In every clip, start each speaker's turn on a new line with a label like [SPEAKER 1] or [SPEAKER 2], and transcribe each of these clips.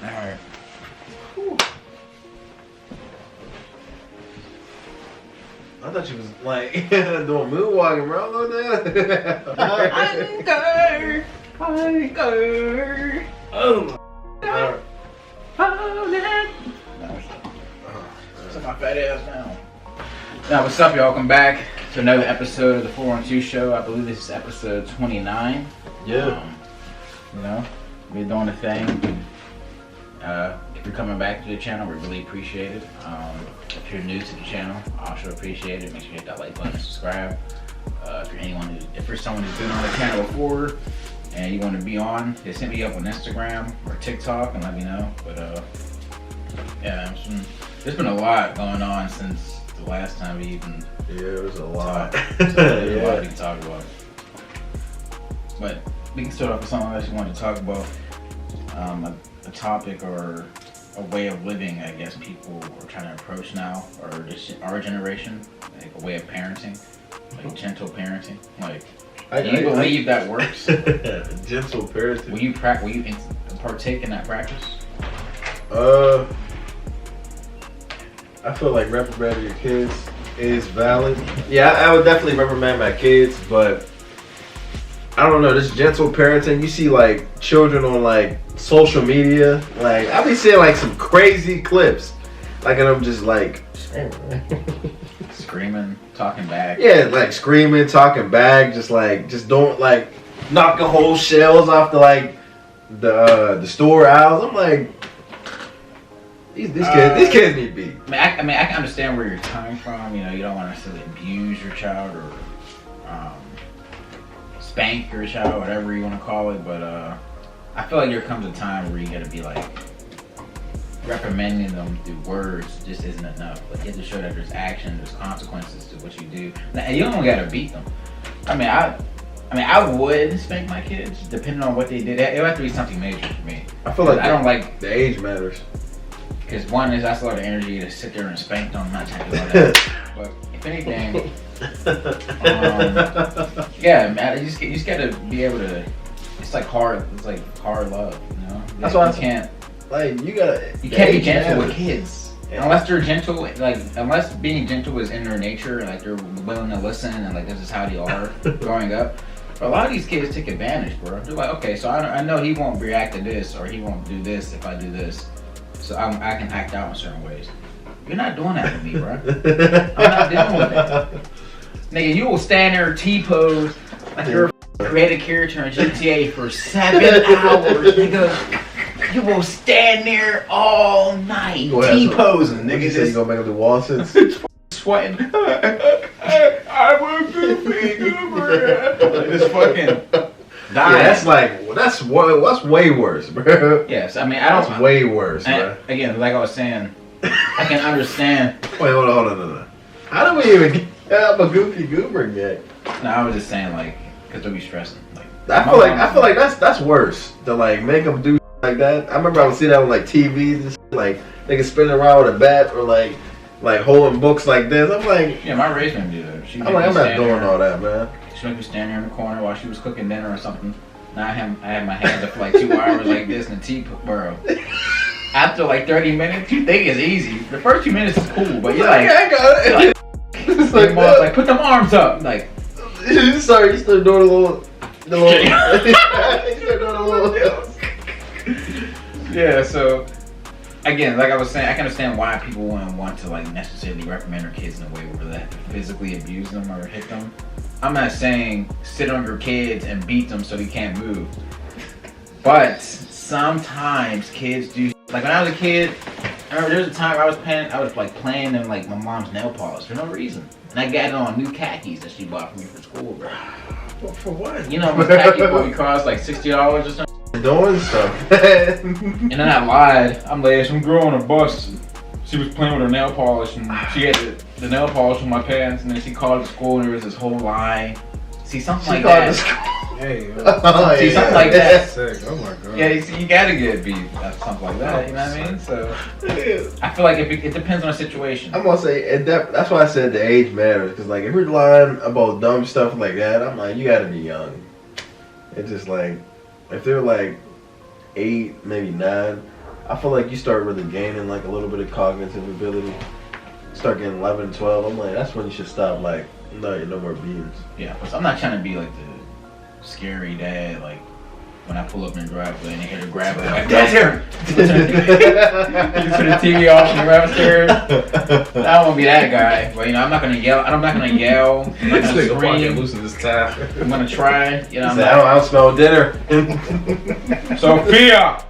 [SPEAKER 1] Alright.
[SPEAKER 2] I thought you was like doing moonwalking, bro. Look at that.
[SPEAKER 1] Anchor. Oh my God. Sit my fat ass down. Now, what's up, y'all? Welcome back to another episode of the 412 Show. I believe this is episode 29.
[SPEAKER 2] Yeah.
[SPEAKER 1] You know, we're doing the thing. If you're coming back to the channel, we really appreciate it. If you're new to the channel, I also appreciate it. Make sure you hit that like button and subscribe. If you're someone who's been on the channel before and you want to be on, just hit me up on Instagram or TikTok and let me know. But yeah, there's been a lot going on since the last time we even.
[SPEAKER 2] Yeah, there's a lot.
[SPEAKER 1] There's a lot we can talk about. But we can start off with something I actually wanted to talk about. A topic or a way of living, I guess people are trying to approach now, or just our generation, like a way of parenting, like gentle parenting. Like, do you believe that works?
[SPEAKER 2] Gentle parenting.
[SPEAKER 1] Will you partake in that practice?
[SPEAKER 2] I feel like reprimanding your kids is valid. Yeah, I would definitely reprimand my kids, but I don't know, this gentle parenting, you see like children on like social media, like I be seeing like some crazy clips, like, and I'm just like
[SPEAKER 1] Screaming, talking back.
[SPEAKER 2] Yeah, like screaming, talking back, just don't like knocking whole shells off the store aisles. I'm like, these kids need beat.
[SPEAKER 1] I mean, I can understand where you're coming from. You know, you don't want to necessarily abuse your child or spank your child, whatever you want to call it, but I feel like there comes a time where you gotta be like, reprimanding them through words just isn't enough. Like, you have to show that there's action, there's consequences to what you do. Now, you don't gotta beat them. I would spank my kids depending on what they did. It would have to be something major for me.
[SPEAKER 2] I feel like
[SPEAKER 1] I don't like
[SPEAKER 2] the age matters.
[SPEAKER 1] Because one is that's a lot of energy to sit there and spank them. I'm not trying to do all that. But if anything, yeah, man, you just gotta be able to. It's like hard love, you know.
[SPEAKER 2] That's why
[SPEAKER 1] you can't.
[SPEAKER 2] Like you
[SPEAKER 1] can't be gentle with kids unless they're gentle. Like unless being gentle is in their nature, like they're willing to listen and like this is how they are growing up. But a lot of these kids take advantage, bro. They're like, okay, so I know he won't react to this or he won't do this if I do this, so I can act out in certain ways. You're not doing that with me, bro. I'm not dealing with that. Nigga, you will stand there T-pose like you're a creative character in GTA for 7 hours, nigga. You will stand there all night T-posing, nigga.
[SPEAKER 2] You say you gonna make up the wall sits?
[SPEAKER 1] Sweating. I will Goober. Just fucking dying.
[SPEAKER 2] Yeah, that's way worse, bro.
[SPEAKER 1] Yes, I mean
[SPEAKER 2] That's way worse, bro.
[SPEAKER 1] Again, like I was saying, I can understand.
[SPEAKER 2] Wait, hold on. How do we even get a goofy goober yet?
[SPEAKER 1] No, I was just saying, like, because they'll be stressing. Like,
[SPEAKER 2] I feel like that's worse to like make them do like that. I remember I would see that on like TVs and shit, like they can spin around with a bat or like holding books like this. I'm like,
[SPEAKER 1] yeah, my raised me do that.
[SPEAKER 2] I'm not doing all that, man.
[SPEAKER 1] She made me stand there in the corner while she was cooking dinner or something. Now I had my hands up for like 2 hours like this in the tea bro. After like 30 minutes, you think it's easy. The first 2 minutes is cool, but you're like,
[SPEAKER 2] I got it. It's
[SPEAKER 1] like put them arms up, like.
[SPEAKER 2] Sorry, you still doing a little. You still doing a little.
[SPEAKER 1] Yeah, so again, like I was saying, I can understand why people wouldn't want to like necessarily reprimand their kids in a way where they have to physically abuse them or hit them. I'm not saying sit on your kids and beat them so they can't move. But sometimes kids do. Like when I was a kid, I remember there was a time I was like playing in like my mom's nail polish for no reason. And I got it on new khakis that she bought for me for school, bro.
[SPEAKER 2] Well, for what?
[SPEAKER 1] You know, my khaki probably cost like $60 or something.
[SPEAKER 2] Doing stuff.
[SPEAKER 1] And then I lied. I'm like, some girl on a bus. She was playing with her nail polish and she had the nail polish on my pants, and then she called the school and there was this whole lie. See, something like that.
[SPEAKER 3] Hey,
[SPEAKER 1] see, something like that.
[SPEAKER 3] Sick. Oh my god.
[SPEAKER 1] Yeah, you gotta get beat. Something like that. You know what I mean? So I feel like it depends on the situation.
[SPEAKER 2] I'm gonna say that's why I said the age matters. Cause like if you're lying about dumb stuff like that, I'm like, you gotta be young. It's just like if they're like 8, maybe 9, I feel like you start really gaining like a little bit of cognitive ability. Start getting 11, 12. I'm like, that's when you should stop. Like, no more beans.
[SPEAKER 1] Yeah, but I'm not trying to be like the scary dad. Like when I pull up in the driveway and they hear the grab it, like, Dad's here. You turn the TV off and you're upstairs. I don't want to be that guy. But you know, I'm not gonna yell. I'm not gonna yell. I'm not gonna scream.
[SPEAKER 3] Losing this time.
[SPEAKER 1] I'm gonna try. You know,
[SPEAKER 2] I don't smell dinner.
[SPEAKER 1] Sophia.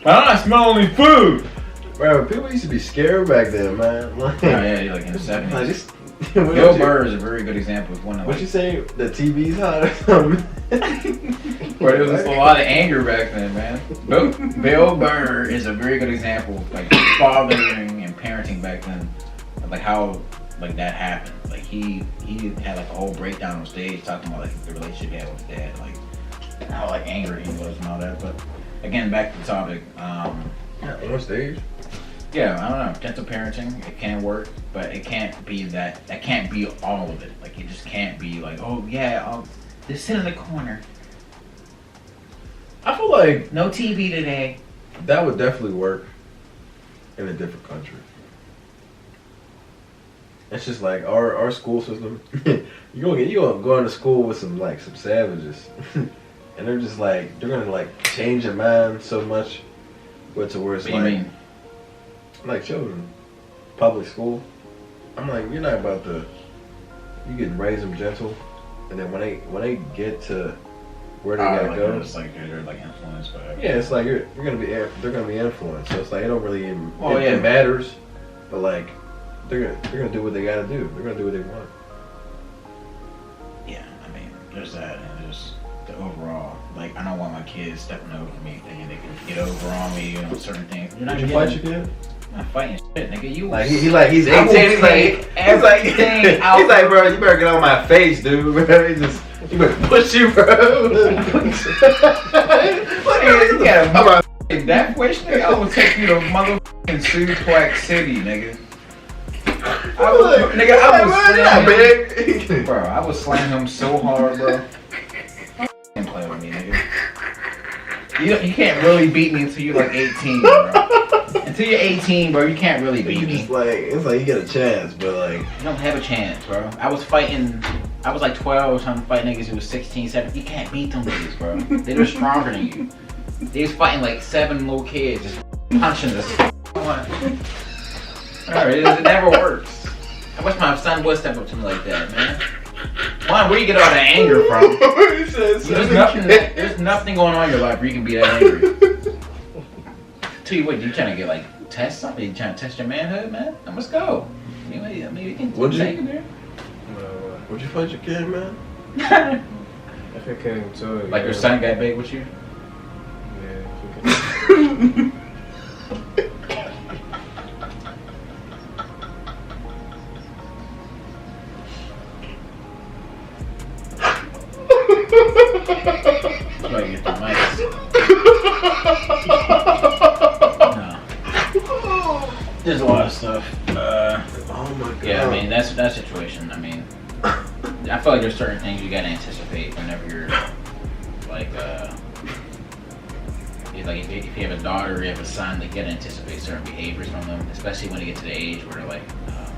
[SPEAKER 1] I don't smell any food.
[SPEAKER 2] Bro, people used to be scared back then, man. Like,
[SPEAKER 1] yeah, like in the 70s.
[SPEAKER 2] Like this,
[SPEAKER 1] Bill Burr is a very good example of one of
[SPEAKER 2] what you say? The TV's hot or something?
[SPEAKER 1] Where there was just a lot of anger back then, man. Bill Burr is a very good example of like fathering and parenting back then, of, like how like that happened. Like he had like a whole breakdown on stage talking about like the relationship he had with his dad, like how like angry he was and all that. But again, back to the topic.
[SPEAKER 2] On stage.
[SPEAKER 1] Yeah, I don't know. Gentle parenting, it can work, but it can't be that. That can't be all of it. Like it just can't be like, oh yeah, I'll just sit in the corner.
[SPEAKER 2] I feel like
[SPEAKER 1] No TV today.
[SPEAKER 2] that would definitely work in a different country. It's just like our school system. you gonna go into school with some savages, and they're just like they're gonna like change your mind so much, but to where it's
[SPEAKER 1] What do you mean?
[SPEAKER 2] like children, public school. I'm like, you're not about to. You can raise them gentle, and then when they get to where they gotta
[SPEAKER 1] like
[SPEAKER 2] go,
[SPEAKER 1] it's like they're like influenced by.
[SPEAKER 2] yeah, it's like they're gonna be influenced. So it's like it don't really even
[SPEAKER 1] it
[SPEAKER 2] matters, but like they're gonna do what they gotta do. They're gonna do what they want.
[SPEAKER 1] Yeah, I mean, there's that, and there's the overall. Like, I don't want my kids stepping over me, thinking they can get over on me, you know, certain things. You're not
[SPEAKER 2] Did you
[SPEAKER 1] getting-
[SPEAKER 2] fight your kid?
[SPEAKER 1] I'm not fighting shit, nigga. You
[SPEAKER 2] Like he's 18. He's like
[SPEAKER 1] everything out.
[SPEAKER 2] he's like, bro, you better get on my face, dude. He better push you, bro.
[SPEAKER 1] You got that wish, nigga. I will take you to motherfucking Suplex City, nigga. I would slam him so hard, bro. Don't play with me, nigga. You can't really beat me until you're like 18, bro. Until you're 18, bro, you can't really beat me.
[SPEAKER 2] It's like you get a chance, but like
[SPEAKER 1] You don't have a chance, bro. I was like 12 trying to fight niggas who was 16, 17. You can't beat them niggas, bro. They're stronger than you. They was fighting like 7 little kids, just punching this. Alright, it never works. I wish my son would step up to me like that, man. One, where you get all that anger from? There's nothing going on in your life where you can be that angry. Tell you what, you trying to get like test something? You trying to test your manhood, man? Then let's go. Maybe you can take it there.
[SPEAKER 2] would you fight your kid, man?
[SPEAKER 3] If it came to it,
[SPEAKER 1] Like your son got big with you?
[SPEAKER 3] Yeah.
[SPEAKER 1] You gotta get the mics. No. There's a lot of stuff.
[SPEAKER 2] Oh my god.
[SPEAKER 1] Yeah, I mean that's that situation. I mean, I feel like there's certain things you gotta anticipate whenever you're like, if you have a daughter or you have a son, like, you gotta anticipate certain behaviors from them, especially when they get to the age where they're like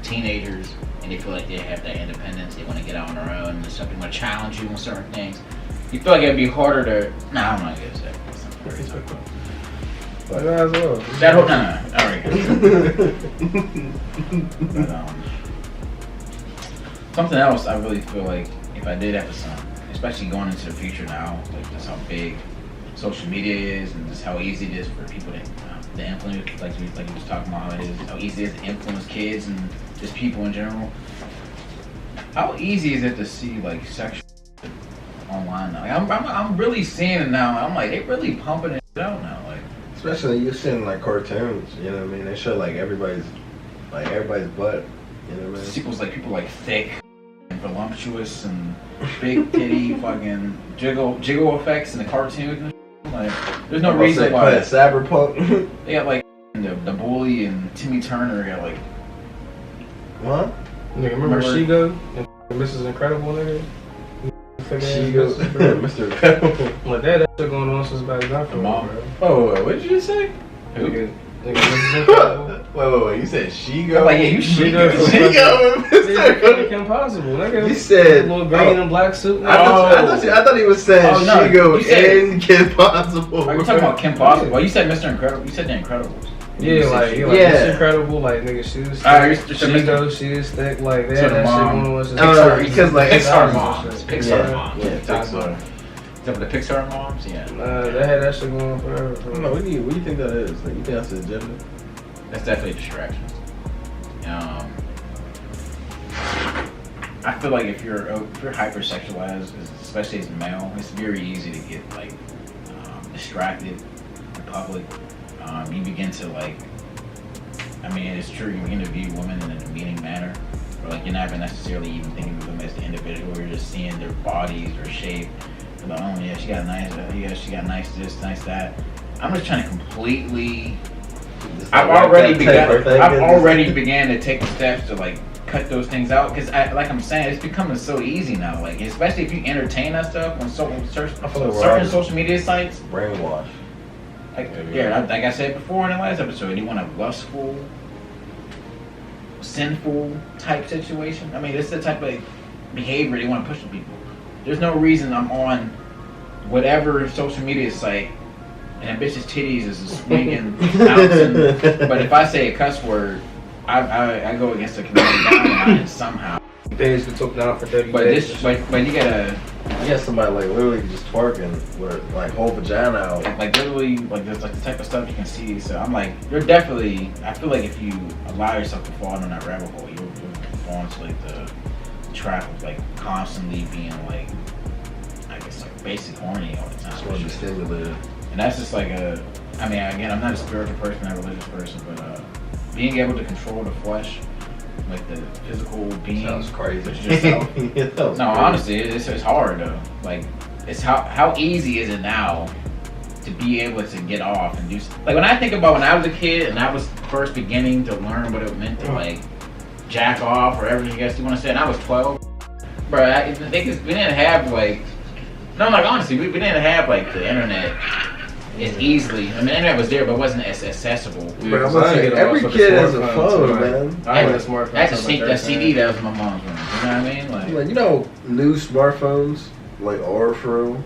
[SPEAKER 1] teenagers and they feel like they have that independence. They want to get out on their own and stuff. They want to challenge you on certain things. You feel like it'd be harder to. Nah, I'm not gonna say that.
[SPEAKER 3] Might as well.
[SPEAKER 1] That whole no. Alright. But, something else I really feel like if I did have a son, especially going into the future now, like just how big social media is and just how easy it is for people to influence, like you was talking about, how easy it is to influence kids and just people in general. How easy is it to see like sexual online now? Like, I'm really seeing it now. I'm like, they really pumping it out now. Like,
[SPEAKER 2] especially you're seeing like cartoons, you know what I mean? They show like everybody's butt, you know what I mean?
[SPEAKER 1] People like thick and voluptuous and big titty fucking jiggle effects in the cartoons and shit. Like, there's no reason why.
[SPEAKER 2] Cyberpunk.
[SPEAKER 1] They got like the Bully and Timmy Turner got like.
[SPEAKER 2] What?
[SPEAKER 3] Nigga, remember She-Go and Mrs. Incredible, nigga?
[SPEAKER 2] She goes, Mr. Incredible.
[SPEAKER 3] Like that shit going on since back then for me,
[SPEAKER 1] Mom.
[SPEAKER 3] bro.
[SPEAKER 2] Oh, what did you just say?
[SPEAKER 3] Nigga, Mrs. Incredible.
[SPEAKER 2] Wait. You said she
[SPEAKER 1] I'm
[SPEAKER 2] go?
[SPEAKER 1] like, yeah, you
[SPEAKER 3] She
[SPEAKER 1] shit.
[SPEAKER 3] go.
[SPEAKER 2] She go with Mr.
[SPEAKER 3] Nigga, Impossible. Nigga,
[SPEAKER 2] You said
[SPEAKER 3] little green and black suit.
[SPEAKER 2] I thought he was saying
[SPEAKER 1] Oh, no,
[SPEAKER 2] she go
[SPEAKER 1] you said-
[SPEAKER 2] and Kim Possible.
[SPEAKER 1] Are you talking about Kim Possible? Well, you said Mr. Incredible. You said The Incredibles.
[SPEAKER 3] Yeah, like Mr. Incredible, like nigga shoes. She go, she's thick, like they had that shit going on. Just
[SPEAKER 2] Because like
[SPEAKER 1] Pixar
[SPEAKER 2] Pixar
[SPEAKER 1] moms. Pixar moms.
[SPEAKER 2] Yeah, Pixar.
[SPEAKER 1] Except for the Pixar moms, yeah.
[SPEAKER 3] They had that shit going on forever.
[SPEAKER 2] I don't know, what do you think that is? Like, you think that's the agenda?
[SPEAKER 1] That's definitely a distraction. I feel like if you're hypersexualized, especially as a male, it's very easy to get like distracted in public. You begin to like, I mean, it's true. You begin to view women in a demeaning manner, or like you're not even necessarily even thinking of them as the individual. You're just seeing their bodies or shape. You're like, oh yeah, she got nice. Yeah, she got nice this, nice that. I'm just trying to completely. I've already began to take the steps to like cut those things out because, like I'm saying, it's becoming so easy now. Like especially if you entertain that stuff on certain social media sites.
[SPEAKER 2] Brainwash.
[SPEAKER 1] Like I said before in the last episode, you want a lustful, sinful type situation. I mean, this is the type of behavior they want to push to people. There's no reason I'm on whatever social media site and a bitch's titties is swinging, bouncing. But if I say a cuss word, I go against the community guideline somehow.
[SPEAKER 3] Things been took down for 30
[SPEAKER 1] But
[SPEAKER 3] days.
[SPEAKER 1] but you gotta.
[SPEAKER 2] You got somebody like literally just twerking with like whole vagina out.
[SPEAKER 1] Like literally, like there's like the type of stuff you can see. So I'm like, you're definitely. I feel like if you allow yourself to fall into that rabbit hole, you'll fall into like the trap of like constantly being like, I guess like basic horny all the time.
[SPEAKER 2] Just want to be stimulated.
[SPEAKER 1] And that's just like a. I mean, again, I'm not a spiritual person, not a religious person, but being able to control the flesh, like the physical being.
[SPEAKER 2] Sounds crazy.
[SPEAKER 1] Which is yourself. No, honestly, it's hard though. Like, it's how easy is it now to be able to get off and do like when I think about when I was a kid and I was first beginning to learn what it meant to like jack off or whatever you guys you want to say, and I was 12. Bro, we didn't have like like honestly, we didn't have like the internet as easily. I mean, the internet was there, but it wasn't as accessible.
[SPEAKER 2] Bro, I'm saying, every kid has a phone, man.
[SPEAKER 3] I had a smartphone.
[SPEAKER 1] I had to sync that CD that was my mom's room. You know what I mean? Like
[SPEAKER 2] you know, new smartphones like are for real.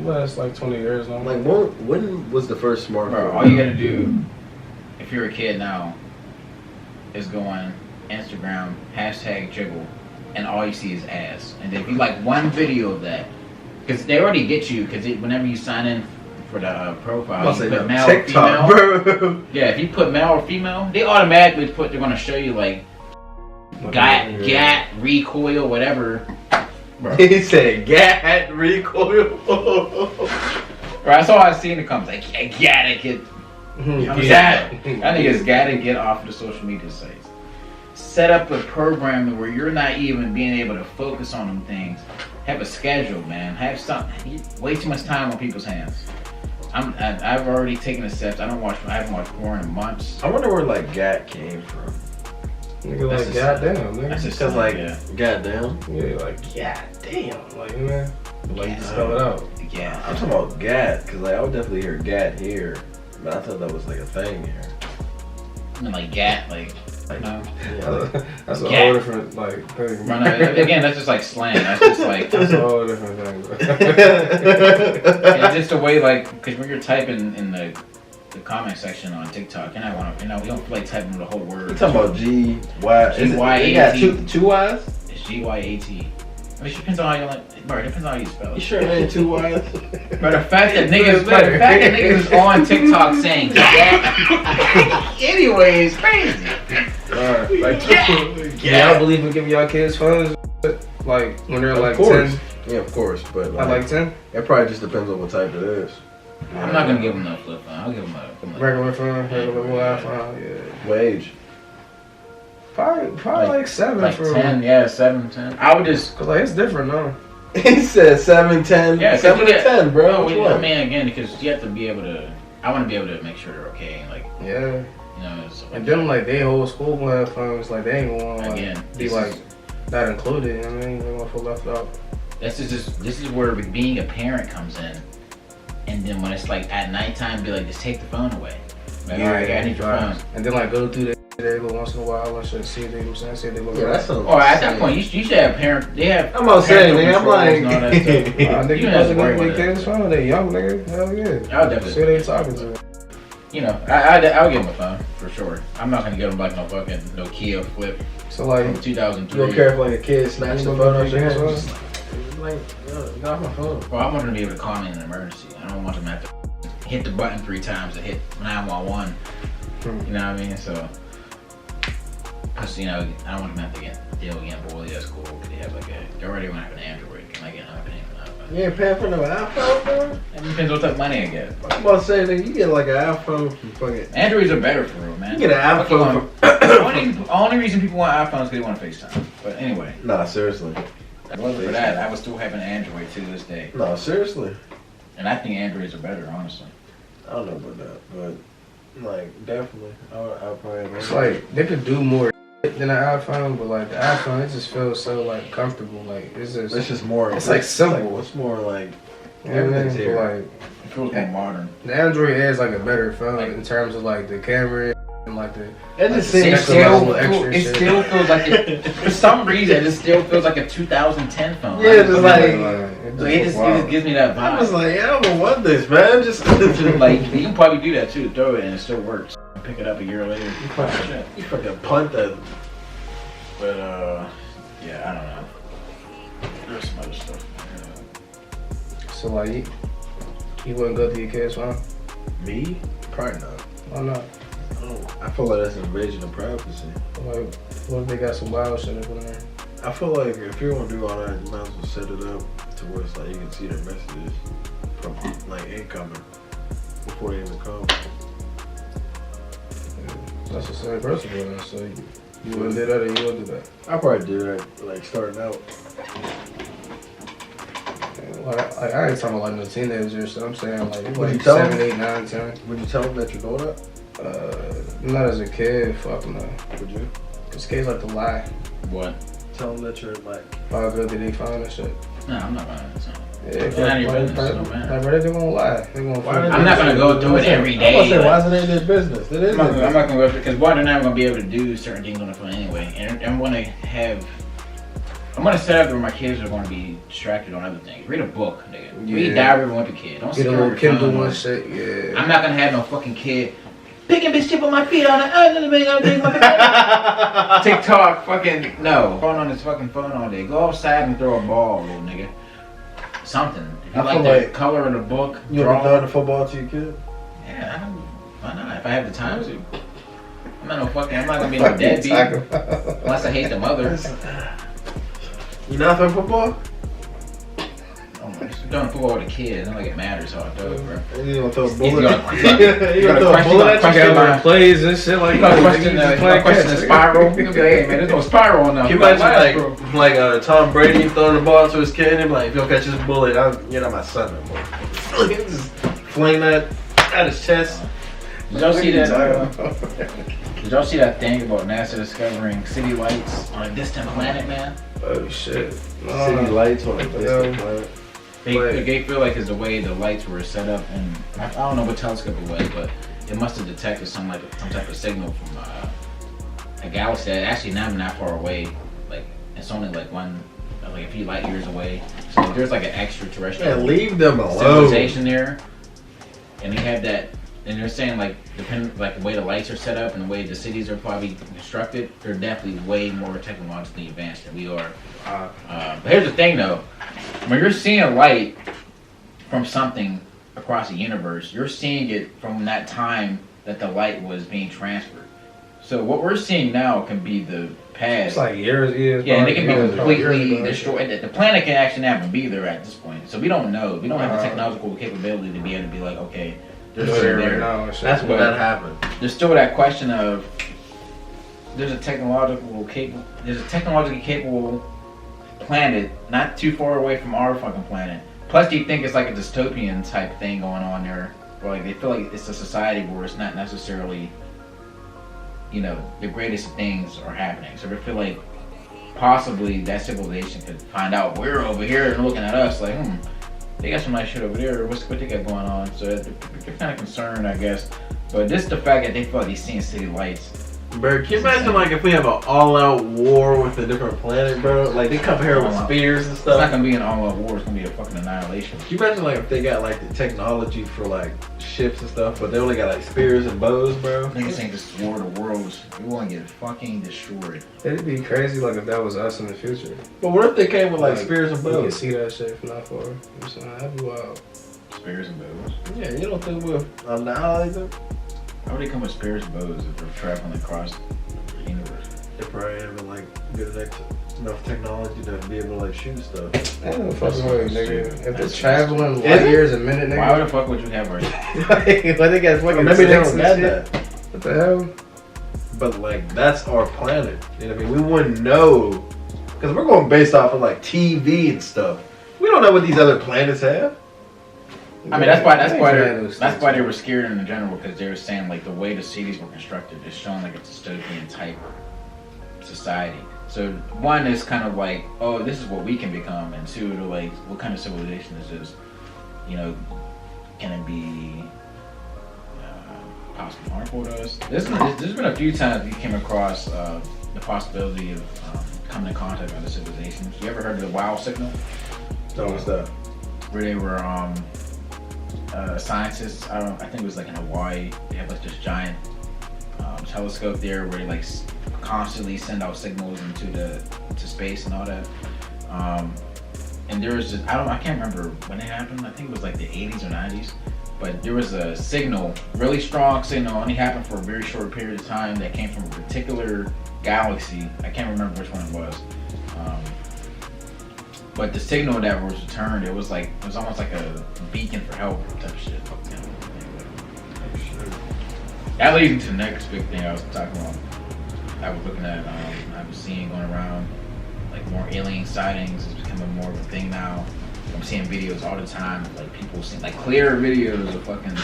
[SPEAKER 3] Well, it's like 20 years now.
[SPEAKER 2] Like when was the first smartphone?
[SPEAKER 1] bro, all you gotta do if you're a kid now is go on Instagram #jiggle, and all you see is ass. And if you like one video of that, because they already get you, because whenever you sign in for the profile, you put male
[SPEAKER 2] TikTok,
[SPEAKER 1] or female.
[SPEAKER 2] bro.
[SPEAKER 1] Yeah, if you put male or female, they automatically they're gonna show you like gat, recoil, whatever. Bro.
[SPEAKER 2] He said gat recoil.
[SPEAKER 1] Right, that's all I seen it comes like gotta get. That niggas gotta get off the social media sites. Set up a program where you're not even being able to focus on them things. Have a schedule, man. Have something. Way too much time on people's hands. I've already taken the steps. I haven't watched porn in months.
[SPEAKER 2] I wonder where like gat came from.
[SPEAKER 3] Nigga, like, goddamn, nigga.
[SPEAKER 1] That's just
[SPEAKER 2] Cause like,
[SPEAKER 1] yeah.
[SPEAKER 2] goddamn.
[SPEAKER 3] Yeah, like, goddamn. Like, man. Like, you spell it out.
[SPEAKER 1] Yeah.
[SPEAKER 2] I'm talking about gat, cause like I would definitely hear gat here, but I thought that was like a thing here.
[SPEAKER 1] I mean, like gat, like no.
[SPEAKER 2] Yeah,
[SPEAKER 3] That's a whole different, like, thing.
[SPEAKER 1] No, again, that's just like slang. That's just like.
[SPEAKER 3] That's a whole different thing, bro.
[SPEAKER 1] It's just a way, like, because when you're typing in the comment section on TikTok, you don't feel like typing the whole word.
[SPEAKER 2] You talking about G-Y?
[SPEAKER 1] G-Y-A-T.
[SPEAKER 2] You got two Y's?
[SPEAKER 1] It's G-Y-A-T. I mean, it depends on how you like. Bro, it depends on how you spell it.
[SPEAKER 2] You sure it ain't two Y's?
[SPEAKER 1] But the fact that niggas is on TikTok saying that anyway is crazy.
[SPEAKER 3] Like, y'all believe in giving y'all kids phones? Like, when they're like 10?
[SPEAKER 2] Yeah, of course, but
[SPEAKER 3] Like 10?
[SPEAKER 2] It probably just depends on what type it is.
[SPEAKER 1] I'm not gonna give them no flip phone. I'll give them a
[SPEAKER 3] Regular phone, regular mobile phone, yeah.
[SPEAKER 2] What age?
[SPEAKER 3] Probably like 7
[SPEAKER 1] like
[SPEAKER 3] for
[SPEAKER 1] 10, yeah, 7, 10. I would just.
[SPEAKER 3] Cause like it's different now.
[SPEAKER 2] He said 7, 10.
[SPEAKER 1] Yeah,
[SPEAKER 2] 7 to 10, bro.
[SPEAKER 1] No,
[SPEAKER 2] Which one?
[SPEAKER 1] I mean, again, because you have to be able to. I want to be able to make sure they're okay. Like,
[SPEAKER 3] Yeah.
[SPEAKER 1] you know, it's like,
[SPEAKER 3] And then like they whole school will have phones, like they ain't gonna
[SPEAKER 1] Again,
[SPEAKER 3] be
[SPEAKER 1] this
[SPEAKER 3] like
[SPEAKER 1] is-
[SPEAKER 3] not included, you know what I mean? They gonna feel left out.
[SPEAKER 1] this is where being a parent comes in. And then when it's like at nighttime, be like, just take the phone away. Like, all right, I need your phone.
[SPEAKER 3] And then like go through that every once in a while, I should see they, see if they look.
[SPEAKER 2] Yeah,
[SPEAKER 3] right.
[SPEAKER 2] that's
[SPEAKER 1] or at that point, you should have parent. They have.
[SPEAKER 2] I'm not saying, nigga. I'm like,
[SPEAKER 3] I think you have to go with kids' phone. They young nigga. Hell yeah.
[SPEAKER 1] I'll definitely.
[SPEAKER 3] See they talking to.
[SPEAKER 1] You know, I'll give them a phone for sure. I'm not gonna give them like no fucking Nokia flip.
[SPEAKER 3] So like
[SPEAKER 1] from 2003.
[SPEAKER 2] You don't care if like a kid snatches the phone out your hand. Like, get off my phone.
[SPEAKER 1] Well, I want them to be able to call me in an emergency. I don't want them to have to hit the button 3 times to hit 911. You know what I mean? So, cause you know, I don't want them to have to deal again. But well, that's cool. They have like they already want to have an Android. Can I get another payment?
[SPEAKER 2] You ain't paying for no iPhone, bro?
[SPEAKER 1] It depends what type of money I get.
[SPEAKER 2] I'm about to say, nigga, you get like an iPhone from fucking.
[SPEAKER 1] Androids are better for real, man.
[SPEAKER 2] You get an iPhone.
[SPEAKER 1] Only reason people want iPhones is because they want to FaceTime. But anyway.
[SPEAKER 2] Nah, seriously.
[SPEAKER 1] If it wasn't for that, I would still have an Android to this day.
[SPEAKER 2] No, seriously.
[SPEAKER 1] And I think Androids are better, honestly.
[SPEAKER 2] I don't know about that, but like definitely, I'll probably.
[SPEAKER 3] It's like they could do more than an iPhone, but like the iPhone, it just feels so like comfortable. Like it's just
[SPEAKER 2] more.
[SPEAKER 3] It's like simple.
[SPEAKER 2] It's more like
[SPEAKER 3] everything's
[SPEAKER 2] here.
[SPEAKER 3] like
[SPEAKER 1] it feels more modern.
[SPEAKER 3] The Android is like a better phone in terms of like the camera and like the.
[SPEAKER 2] It just
[SPEAKER 1] like
[SPEAKER 2] seems
[SPEAKER 1] it still feels like it, for some reason it still feels like a 2010 phone.
[SPEAKER 2] Yeah, it's like
[SPEAKER 1] it just gives me that vibe.
[SPEAKER 2] I was like, yeah, I don't want this, man. Just
[SPEAKER 1] like you can probably do that too. Throw it and it still works. Pick it up a year later.
[SPEAKER 2] You fucking punt that.
[SPEAKER 1] But yeah, I don't know. There's some other stuff.
[SPEAKER 3] So like, you wouldn't go through your kid's phone?
[SPEAKER 2] Me? Probably not.
[SPEAKER 3] Why not?
[SPEAKER 2] I feel like that's an invasion of privacy.
[SPEAKER 3] Like, what if they got some wild shit up in there?
[SPEAKER 2] I feel like if you want to do all that, you might as well set it up to where it's like you can see their messages from like incoming before they even come.
[SPEAKER 3] That's the same principle then, so you wouldn't do that or you wouldn't do that?
[SPEAKER 2] I'll probably do that, like starting out.
[SPEAKER 3] Like, I ain't talking about like no teenagers, so I'm saying like
[SPEAKER 2] Would
[SPEAKER 3] like
[SPEAKER 2] you tell
[SPEAKER 3] 7,
[SPEAKER 2] them?
[SPEAKER 3] 8, 9, 10.
[SPEAKER 2] Would you tell them that you're doing that?
[SPEAKER 3] Not as a kid, fuck no.
[SPEAKER 2] Would you?
[SPEAKER 3] Cause kids like to lie.
[SPEAKER 1] What?
[SPEAKER 2] Tell them that you're like.
[SPEAKER 3] If I go through their phone and shit.
[SPEAKER 1] No, I'm not gonna.
[SPEAKER 3] Yeah,
[SPEAKER 1] It's not your business, so, man.
[SPEAKER 3] Like, bro, they're gonna lie. They're gonna.
[SPEAKER 1] I'm not gonna go through it every day.
[SPEAKER 2] I'm gonna say, why is it in their business? It is.
[SPEAKER 1] I'm not gonna go through because one, they're not gonna be able to do certain things on the phone anyway, and I'm gonna set up where my kids are gonna be distracted on other things. Read a book, nigga. Read Diary of a Wimpy Kid. Don't
[SPEAKER 3] get a little Kindle one shit. Yeah.
[SPEAKER 1] I'm not gonna have no fucking kid picking bitch tip on my feet on it. TikTok, fucking no. Phone on his fucking phone all day. Go outside and throw a ball, little nigga. Something. If you like the color in the book,
[SPEAKER 2] you ever done the football to your kid?
[SPEAKER 1] Yeah, I don't. Why not? If I have the time to. I'm not gonna be no deadbeat unless I hate the mother.
[SPEAKER 2] You not throw football?
[SPEAKER 1] Oh my, I'm doing football with a kid. It's not like it matters how I throw it, bro.
[SPEAKER 2] You gonna throw a bullet?
[SPEAKER 1] You gonna throw a bullet at
[SPEAKER 3] Question plays and shit like
[SPEAKER 1] you gonna question the spiral. You gonna be like, hey man, there's no spiral enough.
[SPEAKER 2] Can you imagine like Tom Brady throwing the ball to his kid and him like, if you don't catch this bullet, you're not my son no more. Just fling that at his chest.
[SPEAKER 1] Did y'all see that? Did y'all see that thing about NASA discovering city lights on a distant planet, man?
[SPEAKER 3] Oh shit!
[SPEAKER 2] City lights on a distant planet.
[SPEAKER 1] They feel like it's the way the lights were set up, and I don't know what telescope it was, but it must have detected some type of signal from a galaxy that actually not that far away. Like it's only like a few light years away. So there's like an extraterrestrial
[SPEAKER 2] leave them alone.
[SPEAKER 1] Civilization there, and they have that. And they're saying the way the lights are set up and the way the cities are probably constructed, they're definitely way more technologically advanced than we are. But here's the thing though, when you're seeing a light from something across the universe, you're seeing it from that time that the light was being transferred. So what we're seeing now can be the past.
[SPEAKER 3] It's like years.
[SPEAKER 1] Yeah, and it can be completely destroyed. The planet can actually not even be there at this point. So we don't know. We don't have the technological capability to be able to be like, okay, they're still there.
[SPEAKER 2] That's when that happened.
[SPEAKER 1] There's still that question of there's a technologically capable planet not too far away from our fucking planet. Plus, do you think it's like a dystopian type thing going on there? Or like they feel like it's a society where it's not necessarily, the greatest things are happening. So they feel like possibly that civilization could find out we're over here and looking at us like, they got some nice shit over there. What they got going on? So they're kind of concerned, I guess. But just the fact that they feel like they're seeing city lights.
[SPEAKER 2] Bro, can you imagine like if we have an all-out war with a different planet, bro? Like they come here with spears and stuff.
[SPEAKER 1] It's not gonna be an all-out war. It's gonna be a fucking annihilation.
[SPEAKER 2] Can you imagine like if they got like the technology for like ships and stuff, but they only got like spears and bows, bro?
[SPEAKER 1] Niggas ain't just war of the worlds. We want to get fucking destroyed.
[SPEAKER 3] It'd be crazy like if that was us in the future.
[SPEAKER 2] But what if they came with like spears and bows?
[SPEAKER 3] You can see that shit from that far. I'm saying that'd be wild.
[SPEAKER 1] Spears and bows.
[SPEAKER 2] Yeah, you don't think we'll annihilate them?
[SPEAKER 1] How would they come with spears and bows if they're traveling across the universe?
[SPEAKER 2] They probably haven't like good enough technology to be able to like shoot stuff.
[SPEAKER 3] I don't know fucking way, nigga. If they're traveling light years a minute, nigga.
[SPEAKER 1] Why the fuck would you have right?
[SPEAKER 3] Why they got fucking
[SPEAKER 2] maybe they don't got that.
[SPEAKER 3] What the hell?
[SPEAKER 2] But like that's our planet. You know what I mean? We wouldn't know because we're going based off of like TV and stuff. We don't know what these other planets have.
[SPEAKER 1] I mean, that's why they were scared in general, because they were saying like the way the cities were constructed is showing like a dystopian type society. So one is kind of like, oh, this is what we can become, and two, they're like, what kind of civilization is this? You know, can it be possibly harmful to us? There's been a few times we came across the possibility of coming in contact with other civilizations. You ever heard of the WOW signal?
[SPEAKER 2] So what's that?
[SPEAKER 1] Where they were scientists, I think it was like in Hawaii, they have like this giant telescope there where they like constantly send out signals into space and all that. And there was just, I can't remember when it happened. I think it was like the 80s or 90s. But there was a signal, really strong signal, only happened for a very short period of time, that came from a particular galaxy. I can't remember which one it was. But the signal that was returned, it was almost like a beacon for help type of shit. That leads into the next big thing I was talking about. I was looking at, I was seeing going around, like more alien sightings is becoming more of a thing now. I'm seeing videos all the time of like people seeing like clear videos of fucking.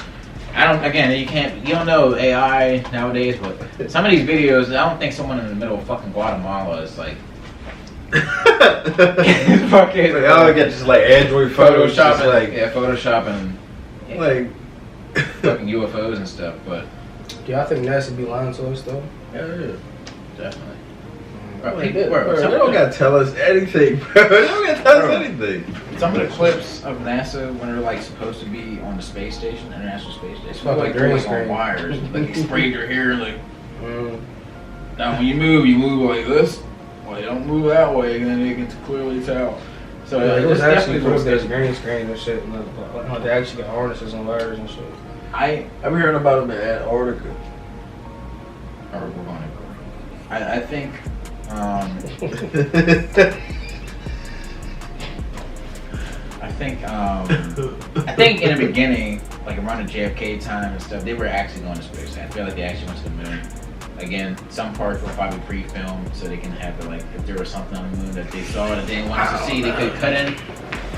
[SPEAKER 1] You don't know AI nowadays, but some of these videos, I don't think someone in the middle of fucking Guatemala is like.
[SPEAKER 2] Fucking. Like, I would get just like Android photos,
[SPEAKER 1] Photoshop,
[SPEAKER 2] like
[SPEAKER 1] Photoshop and
[SPEAKER 2] like
[SPEAKER 1] fucking UFOs and stuff. But
[SPEAKER 3] yeah, I think NASA be lying to us though.
[SPEAKER 2] yeah,
[SPEAKER 1] definitely.
[SPEAKER 2] They don't gotta tell us anything, bro. They don't gotta tell us anything.
[SPEAKER 1] Some of the clips of NASA when they're like supposed to be on the space station, International Space Station,
[SPEAKER 3] like
[SPEAKER 1] like
[SPEAKER 3] green
[SPEAKER 1] going on wires, like they sprayed their hair, like. Now when you move like this. Well, they don't move that way, and then you can clearly tell. So
[SPEAKER 3] yeah, it was actually proof there's green screen and shit. Like they actually got harnesses and wires and shit.
[SPEAKER 2] I've been hearing about them in Antarctica.
[SPEAKER 1] Or we're going to. I think. I think in the beginning, like around the JFK time and stuff, they were actually going to space. I feel like they actually went to the moon. Again, some parts were probably pre-filmed, so they can have it like if there was something on the moon that they saw that they didn't want us to see, they could cut in.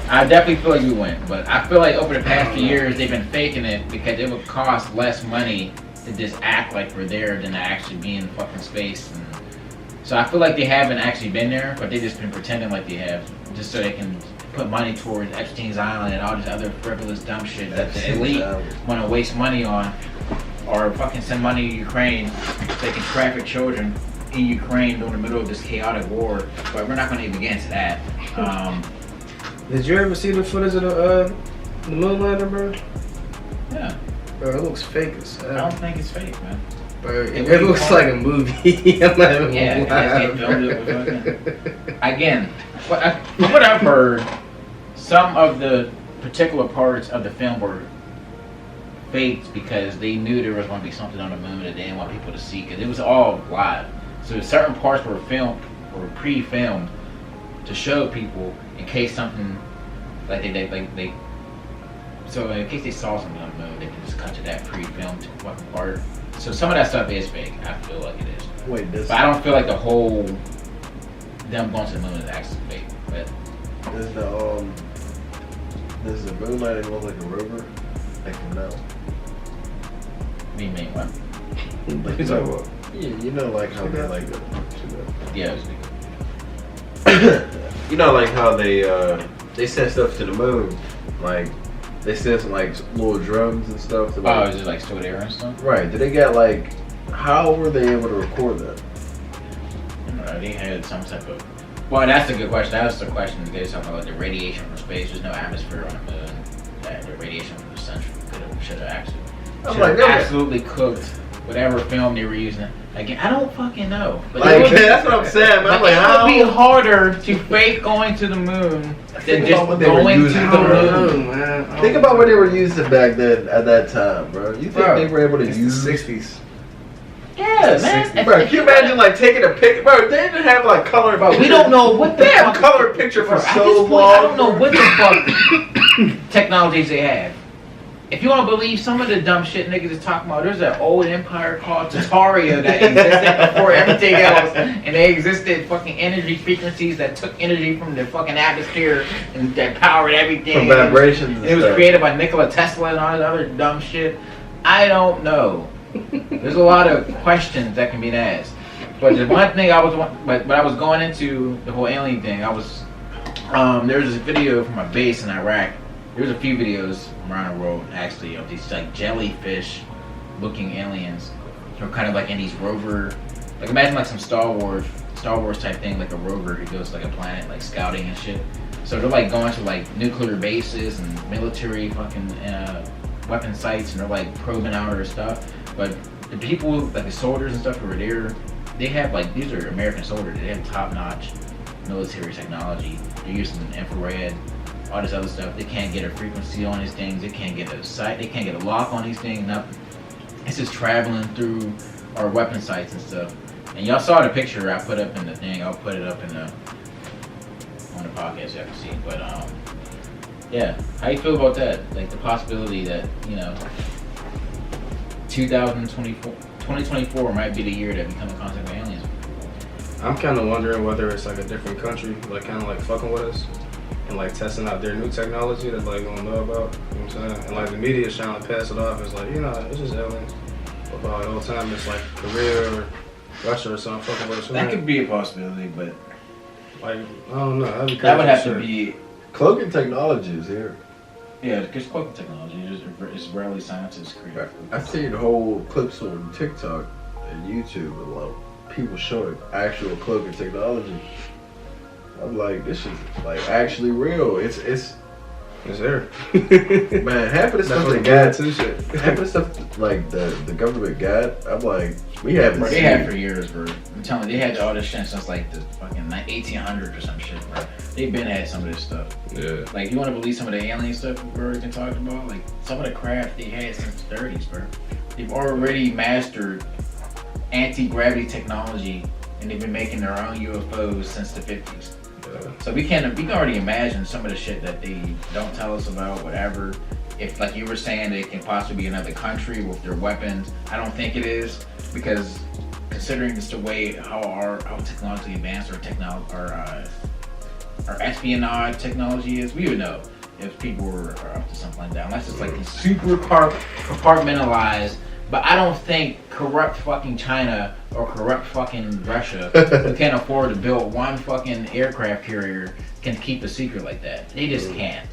[SPEAKER 1] I definitely feel like we went, but I feel like over the past few years they've been faking it because it would cost less money to just act like we're there than to actually be in fucking space. And so I feel like they haven't actually been there, but they've just been pretending like they have, just so they can put money towards Epstein's Island and all this other frivolous dumb shit that the elite want to waste money on. Or fucking send money to Ukraine so they can traffic children in Ukraine during the middle of this chaotic war. But we're not going to even get into that.
[SPEAKER 3] Did you ever see the footage of the moon lander, bro?
[SPEAKER 1] Yeah.
[SPEAKER 3] Bro, it looks fake as hell.
[SPEAKER 1] I don't think it's fake, man.
[SPEAKER 3] Bro, it looks like a movie. I'm not even
[SPEAKER 1] they filmed it with fucking... Again, from what I've heard, some of the particular parts of the film were faked because they knew there was going to be something on the moon that they didn't want people to see because it was all live. So certain parts were pre-filmed to show people in case something like they so in case they saw something on the moon, they could just cut to that pre-filmed fucking part. So some of that stuff is fake. I feel like it is.
[SPEAKER 2] Wait,
[SPEAKER 1] but I don't feel like the whole them going to the moon is actually fake. But
[SPEAKER 2] does the moon landing look like a rover? Like from now.
[SPEAKER 1] Me, what?
[SPEAKER 2] Like, you know, like how they like it.
[SPEAKER 1] Yeah.
[SPEAKER 2] you know, like how they sent stuff to the moon, like they sent some like little drums and stuff. To, like,
[SPEAKER 1] is it like stored air and stuff?
[SPEAKER 2] Right. Did they get like? How were they able to record that?
[SPEAKER 1] They had some type of. Well, that's a good question. That's the question. They talking about the radiation from space. There's no atmosphere on the moon. That the radiation from the sun should have actually absolutely cooked whatever film they were using. Again, I don't fucking know. But
[SPEAKER 2] like, that's what I'm saying. Man.
[SPEAKER 1] Like, it would be harder to fake going to the moon than just going to the moon.
[SPEAKER 2] Man. Think about what they were using back then at that time, bro. You think they were able to use
[SPEAKER 3] the 60s?
[SPEAKER 1] Yeah, man.
[SPEAKER 2] Bro, can you imagine like taking a picture? Bro, they didn't have like color.
[SPEAKER 1] We don't know what the
[SPEAKER 2] fuck. Color picture for so long.
[SPEAKER 1] I don't know what the fuck technologies they have. If you want to believe some of the dumb shit niggas is talking about, there's an old empire called Tataria that existed before everything else, and they existed fucking energy frequencies that took energy from the fucking atmosphere and that powered everything.
[SPEAKER 2] From vibrations.
[SPEAKER 1] It was created by Nikola Tesla and all that other dumb shit. I don't know. There's a lot of questions that can be asked. But the one thing I was going into the whole alien thing, there was this video from a base in Iraq. There's a few videos around the world actually of these like jellyfish looking aliens who are kind of like in these rover, like imagine like some Star Wars type thing, like a rover who goes to like a planet like scouting and shit. So they're like going to like nuclear bases and military fucking weapon sites, and they're like probing out their stuff. But the people, like the soldiers and stuff who are there, they have like, these are American soldiers, they have top-notch military technology. They're using infrared, all this other stuff. They can't get a frequency on these things, they can't get a sight, they can't get a lock on these things, nothing. It's just traveling through our weapon sites and stuff. And y'all saw the picture I put up in the thing. I'll put it up in on the podcast so you can see. But yeah, how you feel about that? Like the possibility that, you know, 2024 might be the year that we come in contact with aliens.
[SPEAKER 3] I'm kind of wondering whether it's like a different country, like kind of like fucking with us and like testing out their new technology that like we don't know about. You know what I'm saying? And like the media is trying to pass it off as like, you know, it's just aliens. But by the whole time it's like Korea or Russia or something fucking with us.
[SPEAKER 1] That could be a possibility, but
[SPEAKER 3] like I don't know.
[SPEAKER 1] That would have to be.
[SPEAKER 2] Cloaking technology is here.
[SPEAKER 1] Yeah, because cloaking technology is rarely scientists create.
[SPEAKER 2] I've seen whole clips on TikTok and YouTube of like people showing actual cloaking technology. I'm like, this is like actually real. It's
[SPEAKER 3] there.
[SPEAKER 2] Man, half of the stuff they got too shit. Half of the stuff like the government got, I'm like, we haven't seen.
[SPEAKER 1] They had for years, bro. I'm telling you, they had all this shit since like the fucking 1800s or some shit, bro. They've been had some of this stuff.
[SPEAKER 2] Yeah.
[SPEAKER 1] Like, you want to believe some of the alien stuff we've already been talking about? Like, some of the craft they had since the 30s, bro. They've already mastered anti-gravity technology, and they've been making their own UFOs since the 50s. So we can already imagine some of the shit that they don't tell us about, whatever. If, like you were saying, it can possibly be another country with their weapons. I don't think it is, because considering just the way how technologically advanced our espionage technology is, we would know if people were up to something like that. Unless it's like super compartmentalized. But I don't think corrupt fucking China or corrupt fucking Russia, who can't afford to build one fucking aircraft carrier, can keep a secret like that. They just can't.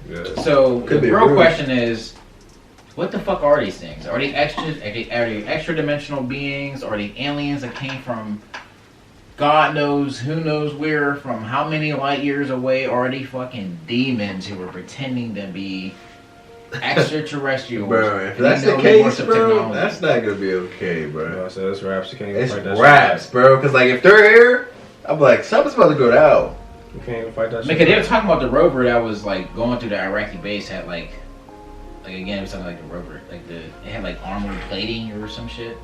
[SPEAKER 1] Yeah. So the real question is, what the fuck are these things? Are they extra dimensional beings? Are they aliens that came from God knows who knows where, from how many light years away? Or are they fucking demons who are pretending to be extraterrestrials?
[SPEAKER 2] Bro, if that's the case, bro, that's not gonna be okay, bro.
[SPEAKER 3] So it's raps. You can't even
[SPEAKER 2] it's
[SPEAKER 3] fight that
[SPEAKER 2] raps,
[SPEAKER 3] shit.
[SPEAKER 2] bro. Because like if they're here, I'm like, something's about to go down.
[SPEAKER 3] You can't even fight that shit.
[SPEAKER 1] Because they were talking about the rover that was like going through the Iraqi base had like again, it was something like the rover, like it had like armored plating or some shit.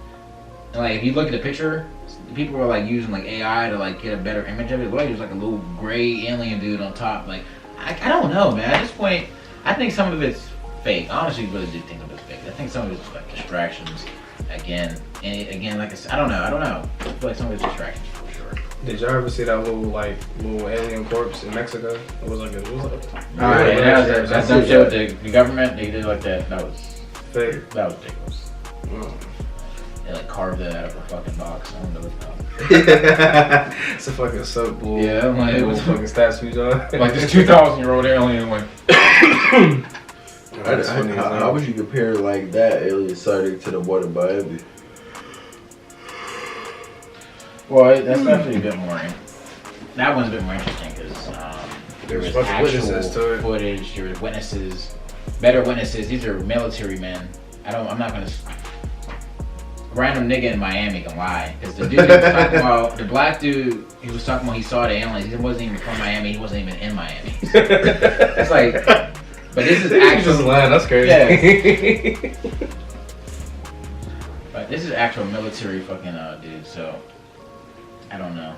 [SPEAKER 1] And like if you look at the picture, people were like using like AI to like get a better image of it. Like it was like a little gray alien dude on top. Like I don't know, man. At this point, I think some of it's fake. I honestly really do think of it fake. I think some of it's like distractions. Again, like I said, I don't know. I feel like some of it's distractions for sure.
[SPEAKER 3] Did y'all ever see that little alien corpse in Mexico? It was like
[SPEAKER 1] that's some shit with the government. They did like that. That was
[SPEAKER 3] fake.
[SPEAKER 1] That was ridiculous. They like carved it out of a fucking box. I don't know what it's called.
[SPEAKER 3] It's a fucking soap bowl.
[SPEAKER 1] Yeah, I'm like,
[SPEAKER 3] it was fucking statues on.
[SPEAKER 1] Like this 2,000-year-old alien, like.
[SPEAKER 2] How would you compare like that alien sighting to the one in Miami?
[SPEAKER 1] Well, that's definitely a bit more. That one's a bit more interesting because there was actual footage. There was witnesses, better witnesses. These are military men. I'm not gonna. A random nigga in Miami can lie because the dude he was talking about, the black dude, he was talking about he saw the aliens. He wasn't even from Miami. He wasn't even in Miami. It's like, but this is actual.
[SPEAKER 3] Just lying. That's crazy.
[SPEAKER 1] Yeah. But this is actual military fucking dude. So I don't know.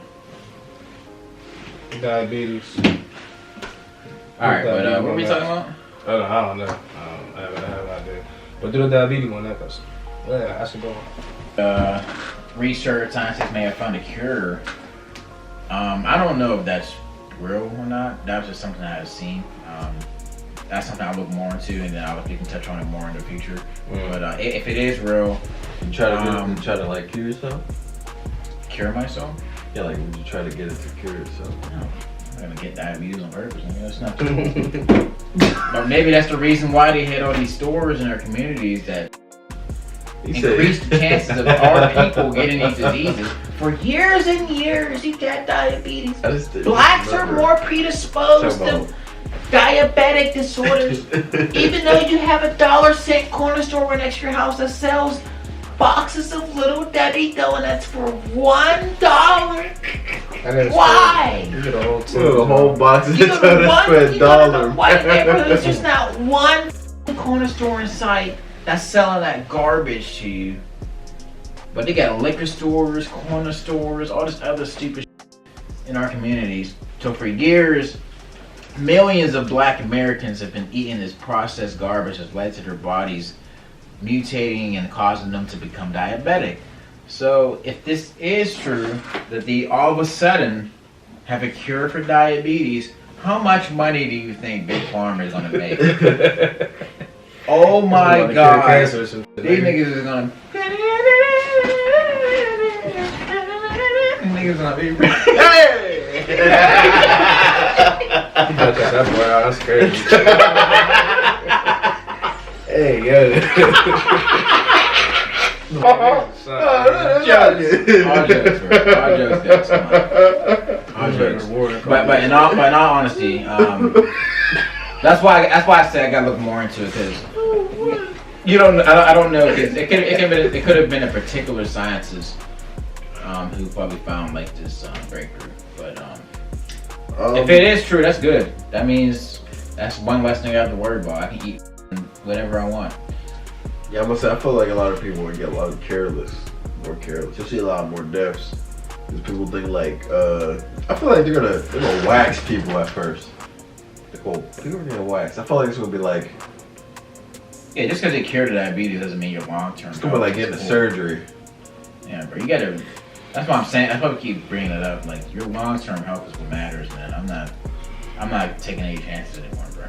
[SPEAKER 3] Diabetes.
[SPEAKER 1] All right, but what were we talking about?
[SPEAKER 3] I don't know. I have no idea. But do the diabetes one, that goes. Yeah, I should go on.
[SPEAKER 1] Research scientists may have found a cure. I don't know if that's real or not. That was just something I had seen. That's something I'll look more into, and then we can touch on it more in the future. But if it is real,
[SPEAKER 2] you try to like cure yourself?
[SPEAKER 1] Cure myself?
[SPEAKER 2] Yeah, like would you try to get it to cure yourself?
[SPEAKER 1] No, I'm gonna get diabetes on purpose. I mean, that's not. But maybe that's the reason why they had all these stores in our communities that increase the chances of our people getting these diseases. For years and years, you got diabetes. Blacks are more predisposed to diabetic disorders. Even though you have a $1-cent corner store right next to your house that sells boxes of Little Debbie donuts for $1. Why?
[SPEAKER 3] You get a
[SPEAKER 2] whole box of donuts for $1.
[SPEAKER 1] White neighborhoods, there's not one corner store in sight that's selling that garbage to you. But they got liquor stores, corner stores, all this other stupid shit in our communities. So for years, millions of black Americans have been eating this processed garbage that's led to their bodies mutating and causing them to become diabetic. So if this is true, that they all of a sudden have a cure for diabetes, how much money do you think Big Pharma is going to make? Oh my God. These niggas is going to... These niggas going to be...
[SPEAKER 3] That's crazy. Hey, yo.
[SPEAKER 1] All jokes. But in all honesty, that's why I said I gotta look more into it because you don't. I don't know. It could have been a particular scientist who probably found like this breakthrough. But if it is true, that's good. That means that's one less thing I have to worry about. I can eat whatever I want.
[SPEAKER 2] Yeah, I'm gonna say I feel like a lot of people would get more careless. You'll see a lot more deaths because people think like I feel like they're gonna wax people at first. People are gonna wax. I feel like it's gonna be like
[SPEAKER 1] just because they cure diabetes doesn't mean you're long term.
[SPEAKER 2] It's gonna be like getting a surgery.
[SPEAKER 1] Yeah, bro, you gotta. That's what I'm saying. That's why we keep bringing it up. Like your long term health is what matters, man. I'm not taking any chances anymore, bro.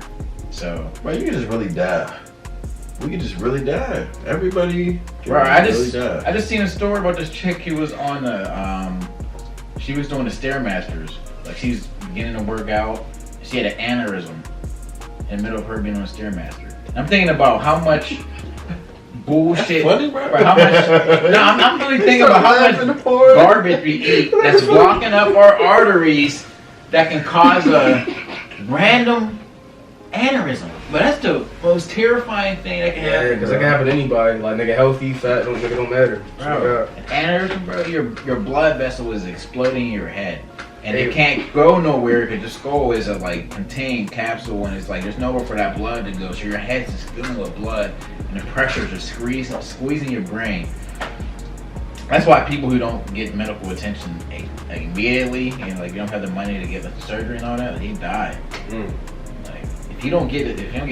[SPEAKER 1] So,
[SPEAKER 2] bro, you can just really die. We could just really die. Everybody.
[SPEAKER 1] Bro, I just seen a story about this chick who was on she was doing the Stairmasters. Like she's beginning to work out. She had an aneurysm in the middle of her being on a Stairmaster. I'm thinking about how much bullshit.
[SPEAKER 2] That's funny, bro.
[SPEAKER 1] How much? No, I'm really thinking about how much garbage we eat that's blocking up our arteries that can cause a random aneurysm. But that's the most terrifying thing that can happen.
[SPEAKER 3] Yeah, because it can happen to anybody. Like nigga, healthy, fat, don't matter.
[SPEAKER 1] Bro, an aneurysm, bro, your blood vessel is exploding in your head, and it can't go nowhere because the skull is a like contained capsule, and it's like there's nowhere for that blood to go. So your head's just filling with blood, and the pressures are squeezing your brain. That's why people who don't get medical attention like, immediately, and like you don't have the money to get the surgery and all that, they die. If you don't get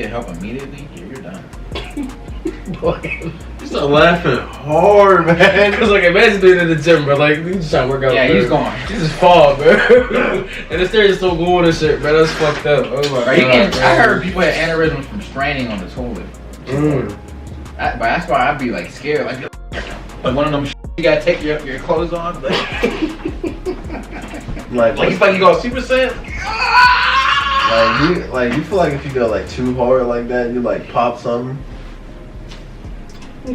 [SPEAKER 1] help immediately, you're done.
[SPEAKER 2] You start laughing hard, man.
[SPEAKER 3] It's like imagine being in the gym, bro. Like you just trying to work out.
[SPEAKER 1] Yeah,
[SPEAKER 3] bro.
[SPEAKER 1] he's going.
[SPEAKER 3] You just fall, bro. And the stairs are still going and shit, bro. That's fucked up. Oh my God.
[SPEAKER 1] I heard people had aneurysms from straining on the toilet. But that's why I'd be like scared. Like, Like one of them you gotta take your clothes off.
[SPEAKER 2] Like
[SPEAKER 1] you feel like you go Super Saiyan.
[SPEAKER 2] you feel like if you go like too hard like that, you like pop something.
[SPEAKER 1] I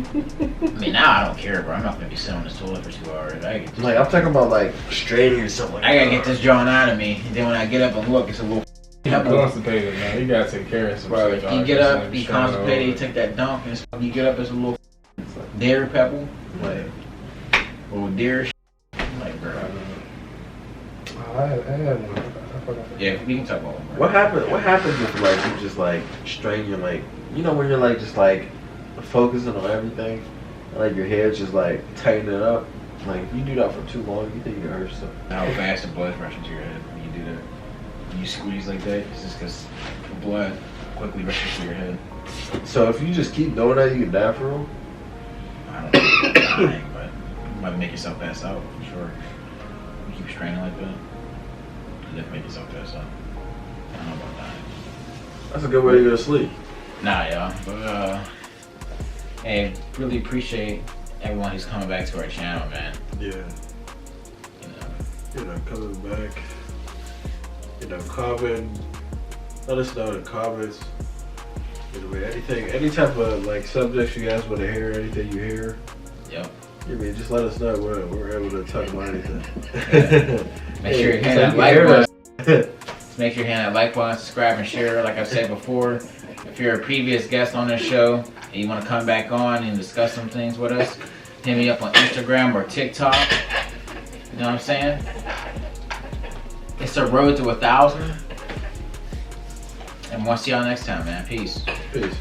[SPEAKER 1] mean, now I don't care, bro. I'm not gonna be sitting on this toilet for 2 hours.
[SPEAKER 2] Like I'm talking about like straining or something.
[SPEAKER 1] I gotta get this drawn out of me. And then when I get up and look, it's a little.
[SPEAKER 3] I'm constipated, man. You gotta take care of some shit.
[SPEAKER 1] You get up, be constipated, you take that dump, and you get up, it's a little dairy pebble, like little dairy. Like, bro.
[SPEAKER 3] I had one.
[SPEAKER 1] Yeah, we can talk about one.
[SPEAKER 2] What happens if like you just like strain your like, you know, when you're like just like focusing on everything, and like your head's just like tightening up. Like if you do that for too long, you think you hurt yourself.
[SPEAKER 1] How fast the blood rushes to your head when you do that? When you squeeze like that, it's just because the blood quickly rushes to your head.
[SPEAKER 2] So if you just keep doing that, you can die for real.
[SPEAKER 1] I don't know if you're dying, but you might make yourself pass out for sure. You keep straining like that, you just make yourself pass out. I don't know about dying.
[SPEAKER 2] That's a good way to go to sleep.
[SPEAKER 1] Nah, y'all. But hey, really appreciate everyone who's coming back to our channel, man.
[SPEAKER 2] Yeah.
[SPEAKER 1] You know,
[SPEAKER 2] Coming back. Comment. Let us know in the comments. Anyway, any type of like subjects you guys want to hear, anything you hear.
[SPEAKER 1] Yep.
[SPEAKER 2] I mean, just let us know. We're able to talk about anything.
[SPEAKER 1] Make sure you hit that like button. Make sure you hit that like button, subscribe, and share. Like I said before, if you're a previous guest on this show and you want to come back on and discuss some things with us, hit me up on Instagram or TikTok. You know what I'm saying? It's a road to 1,000. And we'll see y'all next time, man. Peace.
[SPEAKER 2] Peace.